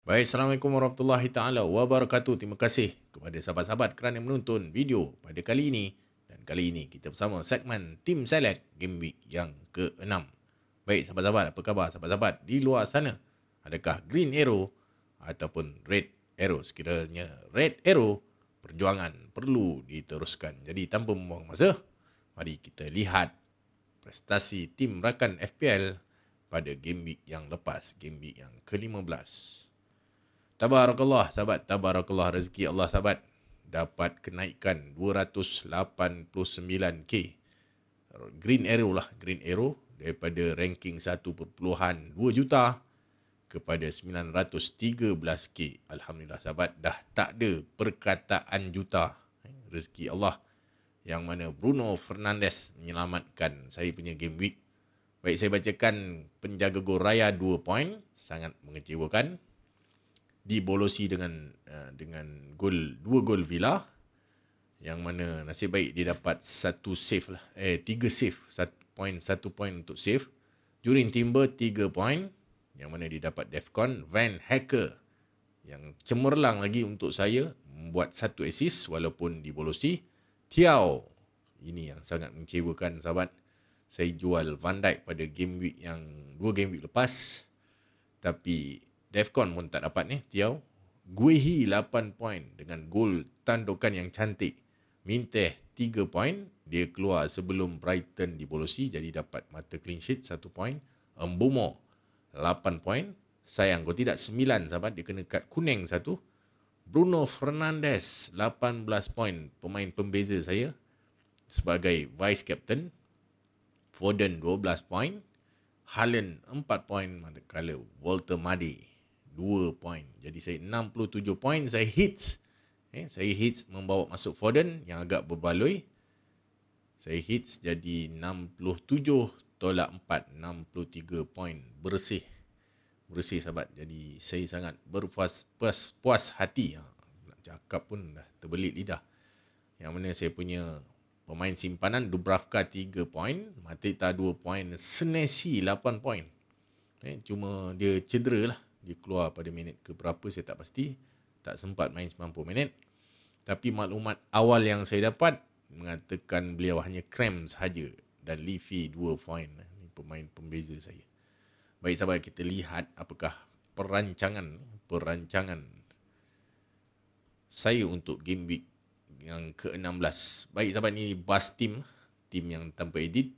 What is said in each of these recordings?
Baik, Assalamualaikum warahmatullahi taala wabarakatuh. Terima kasih kepada sahabat-sahabat kerana menonton video pada kali ini. Dan kali ini kita bersama segmen Team Select Game Week yang ke-6. Baik, sahabat-sahabat, apa khabar sahabat-sahabat di luar sana? Adakah Green Arrow ataupun Red Arrow? Sekiranya Red Arrow, perjuangan perlu diteruskan. Jadi tanpa membuang masa, mari kita lihat prestasi tim rakan FPL pada Game Week yang lepas, Game Week yang ke-15. Tabarakallah sahabat, tabarakallah rezeki Allah sahabat. Dapat kenaikan 289k. Green Arrow lah, Green Arrow daripada ranking 1.2 juta kepada 913k. Alhamdulillah sahabat, dah tak ada perkataan juta. Rezeki Allah. Yang mana Bruno Fernandes menyelamatkan saya punya game week. Baik, saya bacakan penjaga gol Raya 2 poin, sangat mengecewakan. Dibolosi dengan gol 2 gol Villa, yang mana nasib baik dia dapat 1 save lah, 3 save, 1 point untuk save. Jurin Timber 3 point, yang mana dia dapat Defcon. Van Hacker yang cemerlang lagi untuk saya, membuat 1 assist walaupun dibolosi. Thiaw, ini yang sangat mengecewakan sahabat. Saya jual Van Dijk pada game week yang 2 game week lepas, tapi Defcon pun tak dapat ni, Thiaw. Guehi 8 poin dengan gol tandukan yang cantik. Minteh 3 poin, dia keluar sebelum Brighton dibolosi, jadi dapat mata clean sheet 1 poin. Mbumo 8 poin. Sayang, kalau tidak 9 sahabat, dia kena kad kuning 1. Bruno Fernandes 18 poin, pemain pembeza saya sebagai vice captain. Foden 12 poin. Haaland 4 poin, manakala Walter Madi 2 poin. Jadi saya 67 poin, saya hits. Saya hits membawa masuk Foden yang agak berbaloi. Saya hits jadi 67 tolak 4, 63 poin bersih. Bersih sahabat. Jadi saya sangat puas hati. Nak cakap pun dah terbelit lidah. Yang mana saya punya pemain simpanan Dubravka 3 poin, Mateta 2 poin, Senesi 8 poin. Cuma dia cedera lah. Dia keluar pada minit ke berapa saya tak pasti. Tak sempat main 90 minit. Tapi maklumat awal yang saya dapat mengatakan beliau hanya cramp sahaja. Dan Leafy 2 poin. Ini pemain pembeza saya. Baik sahabat, kita lihat apakah perancangan saya untuk game week yang ke-16. Baik sahabat, ni bus team yang tanpa edit.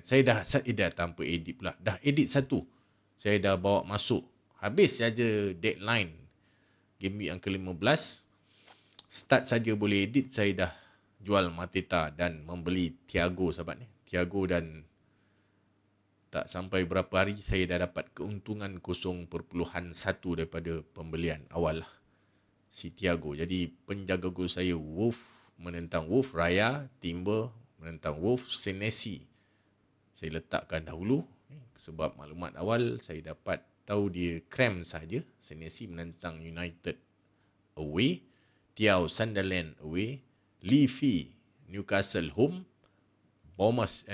Saya dah tanpa edit pula. Dah edit satu. Saya dah bawa masuk. Habis saja deadline game week yang ke-15. Start saja boleh edit, saya dah jual Mateta dan membeli Thiago sahabat ni. Thiago, dan tak sampai berapa hari saya dah dapat keuntungan 0.1 daripada pembelian awal lah. Si Thiago. Jadi penjaga gol saya Wolf menentang Wolf, Raya, Timber menentang Wolf, Senesi saya letakkan dahulu sebab maklumat awal saya dapat tahu dia cramp saja. Senesi menentang United away, Thiaw Sunderland away, Leafy Newcastle home, Bournemouth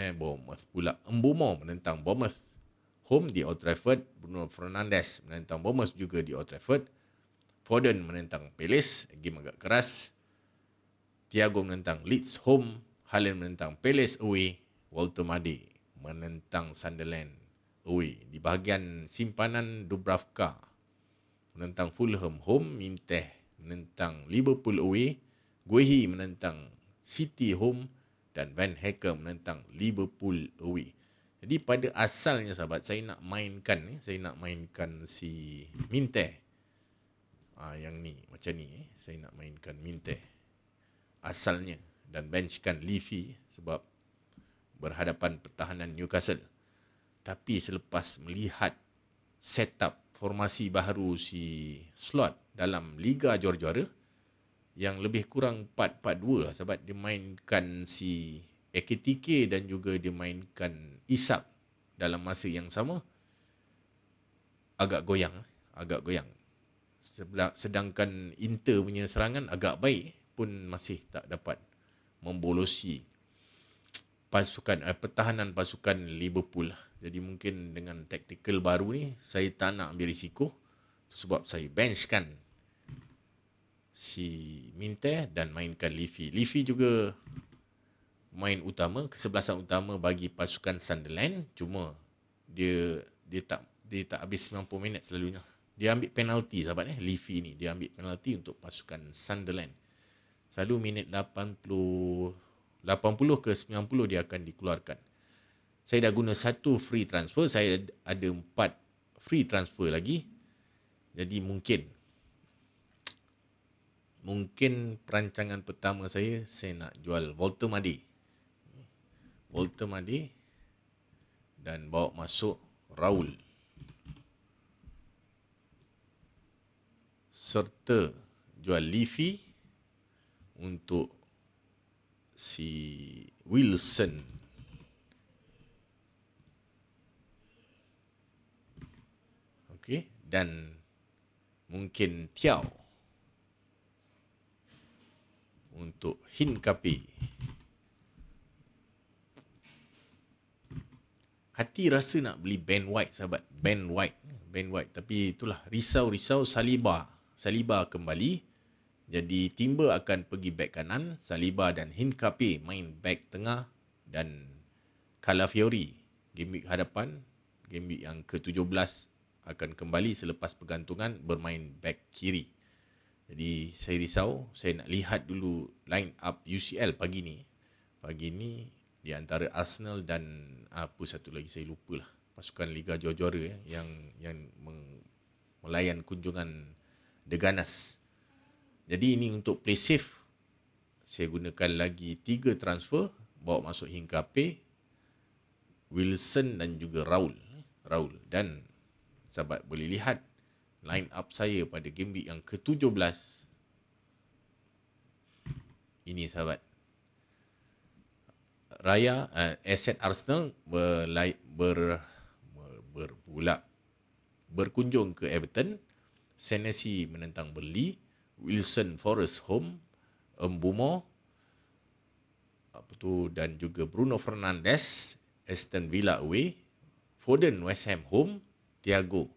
pula, Mbumo menentang Bournemouth home di Old Trafford, Bruno Fernandes menentang Bournemouth juga di Old Trafford, Foden menentang Palace, game agak keras, Thiago menentang Leeds home, Haaland menentang Palace away, Walter Madi menentang Sunderland away. Di bahagian simpanan Dubravka menentang Fulham home, Minteh menentang Liverpool away, Guehi menentang City home, dan Van Hacker menentang Liverpool away. Jadi pada asalnya sahabat, saya nak mainkan si Minteh. Yang ni macam ni, saya nak mainkan Minteh asalnya dan benchkan Leafy sebab berhadapan pertahanan Newcastle. Tapi selepas melihat setup formasi baru si Slot dalam Liga Juara-Juara yang lebih kurang 4-4-2 lah sahabat, dia mainkan si Ekitike dan juga dia mainkan Isak dalam masa yang sama, agak goyang. Sedangkan Inter punya serangan agak baik pun masih tak dapat membolosi pertahanan pasukan Liverpool. Jadi mungkin dengan taktikal baru ni saya tak nak ambil risiko. Sebab saya benchkan si Minte dan mainkan Leafy. Leafy juga main utama, kesebelasan utama bagi pasukan Sunderland. Cuma dia tak habis 90 minit selalunya. Dia ambil penalti sahabat Leafy ni. Dia ambil penalti untuk pasukan Sunderland. Selalu minit 80 ke 90 dia akan dikeluarkan. Saya dah guna 1 free transfer. Saya ada 4 free transfer lagi. Jadi mungkin perancangan pertama saya nak jual Walter Made dan bawa masuk Raul serta jual Leafy untuk si Wilson. Okey, dan mungkin Thiaw untuk Hincapié. Hati rasa nak beli Ben White sahabat, Ben White, tapi itulah risau Saliba kembali. Jadi Timber akan pergi back kanan, Saliba dan Hincapié main back tengah, dan Calafiori game week hadapan, game week yang ke-17 akan kembali selepas pergantungan bermain back kiri. Jadi saya risau, saya nak lihat dulu line up UCL pagi ni. Pagi ni di antara Arsenal dan apa satu lagi saya lupalah, pasukan Liga Juara yang melayan kunjungan The Gunners. Jadi ini untuk play safe, saya gunakan lagi 3 transfer, bawa masuk Hincapié, Wilson dan juga Raul. Dan sahabat boleh lihat line up saya pada game week yang ke-17. Ini sahabat. Aset Arsenal berkunjung ke Everton. Senesi menentang Burnley. Wilson Forest home. Mbeumo dan juga Bruno Fernandes Aston Villa away. Foden West Ham home. Thiago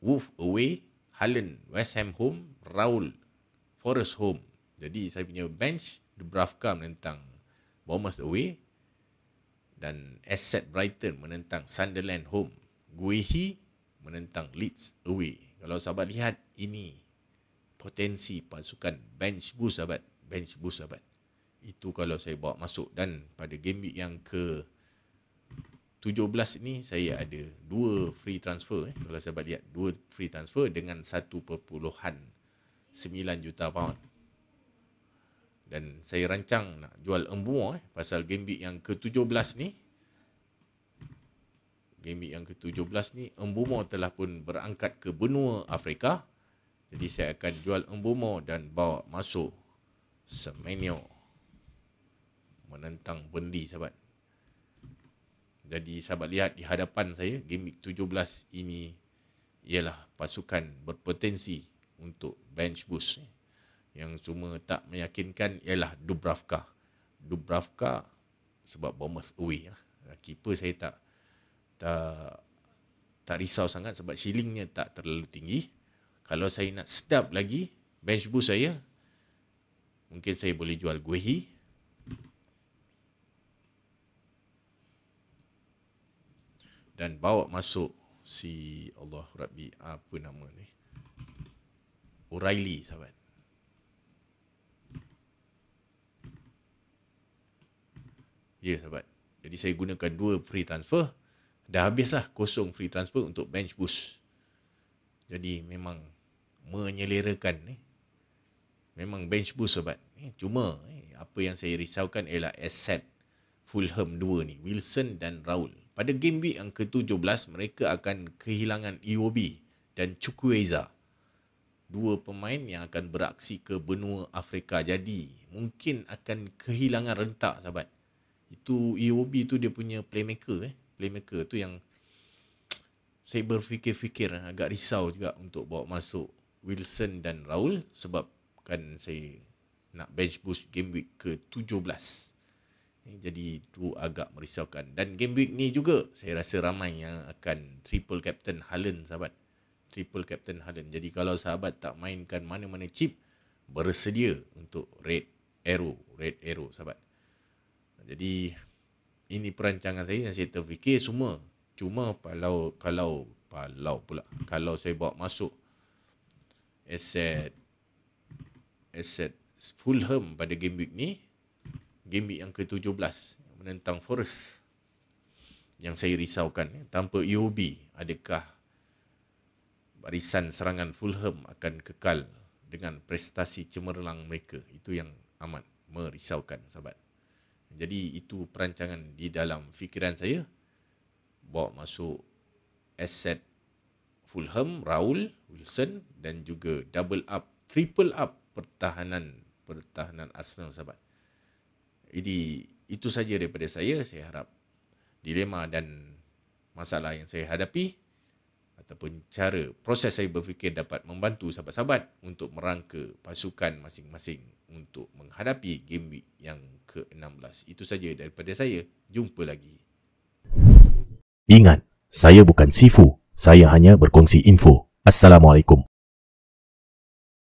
Wolf away. Haaland West Ham home. Raul Forest home. Jadi saya punya bench Dubravka menentang Bournemouth away, dan Asset Brighton menentang Sunderland home. Guehi menentang Leeds away. Kalau sahabat lihat, ini potensi pasukan bench boost sahabat. Itu kalau saya bawa masuk. Dan pada game week yang ke-17 ni saya ada 2 free transfer. Kalau sahabat lihat, 2 free transfer dengan 1.9 juta pound. Dan saya rancang nak jual Mbeumo pasal game week yang ke-17 ni. Mbeumo telah pun berangkat ke benua Afrika. Jadi saya akan jual Mbeumo dan bawa masuk Semenyo menentang Burnley sahabat. Jadi sahabat lihat di hadapan saya, game week 17 ini ialah pasukan berpotensi untuk bench boost. Yang cuma tak meyakinkan ialah Dubravka sebab Bournemouth away lah. Keeper saya tak risau sangat sebab shillingnya tak terlalu tinggi. Kalau saya nak sedap lagi bench boost saya, mungkin saya boleh jual Guehi dan bawa masuk si Allah Rabbi, apa nama ni, O'Reilly sahabat. Ya sahabat. Jadi saya gunakan 2 free transfer. Dah habislah kosong free transfer untuk bench boost. Jadi memang menyelerakan memang bench boost sahabat. Cuma apa yang saya risaukan ialah aset Fulham 2 ni, Wilson dan Raul. Pada game week yang ke-17 mereka akan kehilangan Iwobi dan Chukwueze. 2 pemain yang akan beraksi ke benua Afrika. Jadi mungkin akan kehilangan rentak sahabat. Itu Iwobi tu dia punya playmaker tu yang saya berfikir-fikir agak risau juga untuk bawa masuk Wilson dan Raul sebab kan saya nak bench boost game week ke-17. Jadi itu agak merisaukan. Dan game week ni juga saya rasa ramai yang akan triple captain Haaland sahabat. triple Captain Harden. Jadi kalau sahabat tak mainkan mana-mana chip, bersedia untuk Red Arrow sahabat. Jadi ini perancangan saya yang saya terfikir semua. Cuma kalau saya bawa masuk aset Fulham pada game week ni, game week yang ke-17 menentang Forest, yang saya risaukan, tanpa EOB, adakah barisan serangan Fulham akan kekal dengan prestasi cemerlang mereka? Itu yang amat merisaukan sahabat. Jadi itu perancangan di dalam fikiran saya, bawa masuk aset Fulham, Raul, Wilson, dan juga triple up pertahanan Arsenal sahabat. Jadi itu saja daripada saya. Saya harap dilema dan masalah yang saya hadapi ataupun proses saya berfikir dapat membantu sahabat-sahabat untuk merangka pasukan masing-masing untuk menghadapi game week yang ke-16. Itu saja daripada saya. Jumpa lagi. Ingat, saya bukan Sifu. Saya hanya berkongsi info. Assalamualaikum.